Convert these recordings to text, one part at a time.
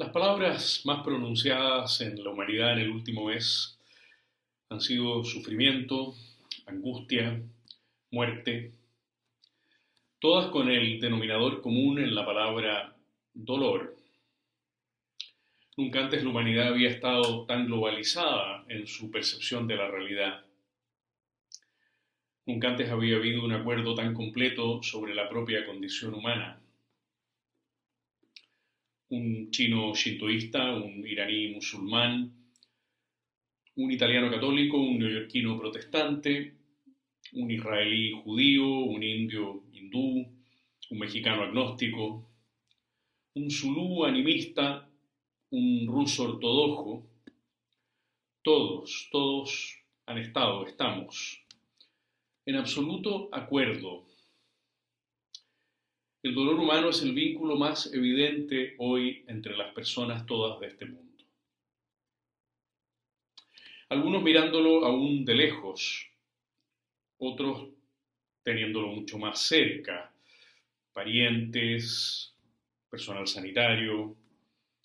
Las palabras más pronunciadas en la humanidad en el último mes han sido sufrimiento, angustia, muerte, todas con el denominador común en la palabra dolor. Nunca antes la humanidad había estado tan globalizada en su percepción de la realidad. Nunca antes había habido un acuerdo tan completo sobre la propia condición humana. Un chino shintoísta, un iraní musulmán, un italiano católico, un neoyorquino protestante, un israelí judío, un indio hindú, un mexicano agnóstico, un zulú animista, un ruso ortodoxo, todos estamos en absoluto acuerdo. El dolor humano es el vínculo más evidente hoy entre las personas todas de este mundo. Algunos mirándolo aún de lejos, otros teniéndolo mucho más cerca, parientes, personal sanitario,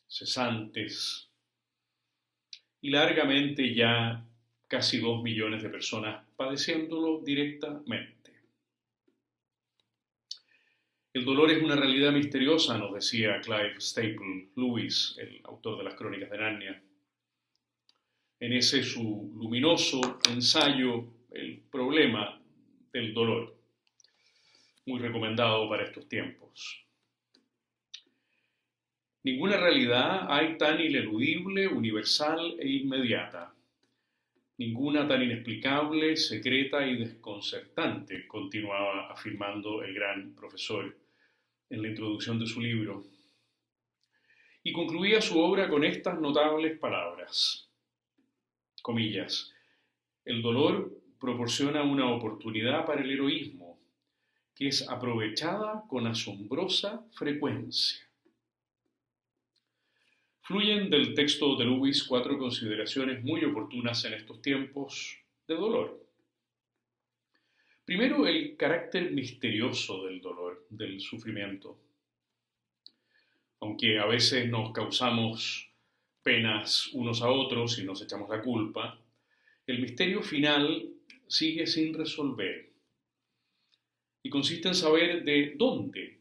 cesantes, y largamente ya casi 2 millones de personas padeciéndolo directamente. El dolor es una realidad misteriosa, nos decía Clive Staple Lewis, el autor de las Crónicas de Narnia, en ese su luminoso ensayo, El problema del dolor, muy recomendado para estos tiempos. Ninguna realidad hay tan ineludible, universal e inmediata. Ninguna tan inexplicable, secreta y desconcertante, continuaba afirmando el gran profesor en la introducción de su libro. Y concluía su obra con estas notables palabras, comillas, el dolor proporciona una oportunidad para el heroísmo, que es aprovechada con asombrosa frecuencia. Fluyen del texto de Lewis 4 consideraciones muy oportunas en estos tiempos de dolor. Primero, el carácter misterioso del dolor, del sufrimiento. Aunque a veces nos causamos penas unos a otros y nos echamos la culpa, el misterio final sigue sin resolver y consiste en saber de dónde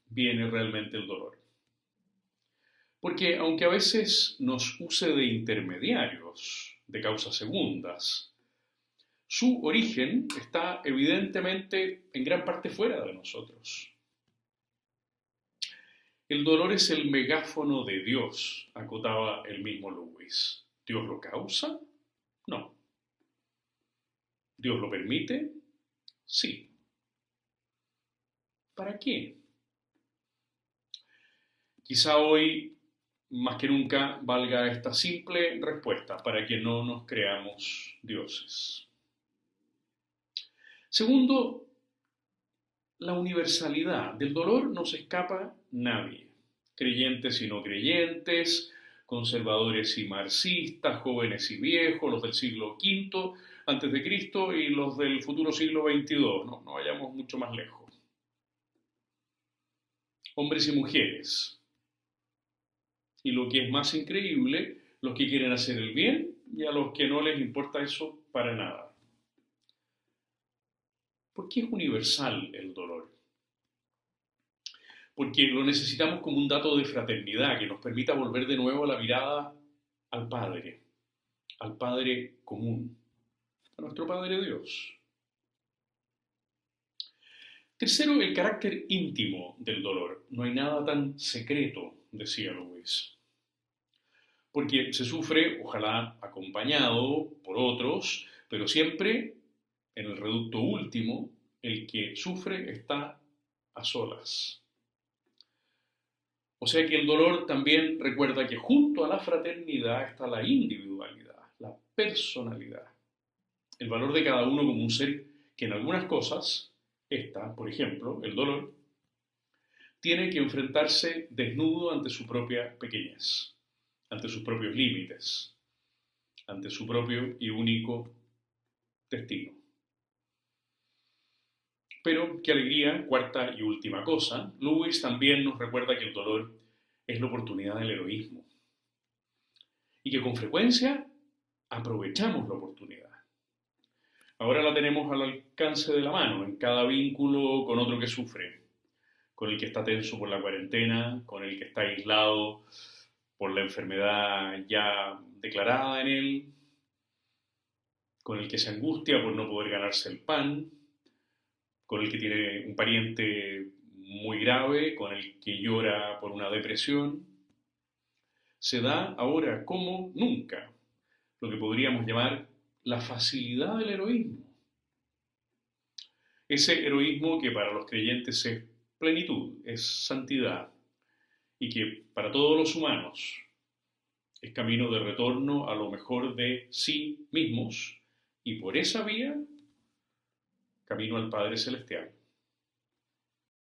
viene realmente el dolor. Porque aunque a veces nos use de intermediarios, de causas segundas, su origen está evidentemente en gran parte fuera de nosotros. El dolor es el megáfono de Dios, acotaba el mismo Lewis. ¿Dios lo causa? No. ¿Dios lo permite? Sí. ¿Para qué? Quizá hoy, más que nunca, valga esta simple respuesta para que no nos creamos dioses. Segundo, la universalidad. Del dolor no se escapa nadie. Creyentes y no creyentes, conservadores y marxistas, jóvenes y viejos, los del siglo V antes de Cristo y los del futuro siglo XXII. No vayamos mucho más lejos. Hombres y mujeres. Y lo que es más increíble, los que quieren hacer el bien y a los que no les importa eso para nada. ¿Por qué es universal el dolor? Porque lo necesitamos como un dato de fraternidad que nos permita volver de nuevo la mirada al Padre común, a nuestro Padre Dios. Tercero, el carácter íntimo del dolor. No hay nada tan secreto, decía Lewis. Porque se sufre, ojalá acompañado por otros, pero siempre en el reducto último, el que sufre está a solas. O sea que el dolor también recuerda que junto a la fraternidad está la individualidad, la personalidad, el valor de cada uno como un ser que en algunas cosas, por ejemplo, el dolor, tiene que enfrentarse desnudo ante su propia pequeñez, ante sus propios límites, ante su propio y único destino. Pero, qué alegría, cuarta y última cosa, Lewis también nos recuerda que el dolor es la oportunidad del heroísmo. Y que con frecuencia aprovechamos la oportunidad. Ahora la tenemos al alcance de la mano, en cada vínculo con otro que sufre, con el que está tenso por la cuarentena, con el que está aislado por la enfermedad ya declarada en él, con el que se angustia por no poder ganarse el pan, con el que tiene un pariente muy grave, con el que llora por una depresión. Se da ahora como nunca lo que podríamos llamar la facilidad del heroísmo. Ese heroísmo que para los creyentes es plenitud, es santidad, y que para todos los humanos es camino de retorno a lo mejor de sí mismos, y por esa vía, camino al Padre Celestial.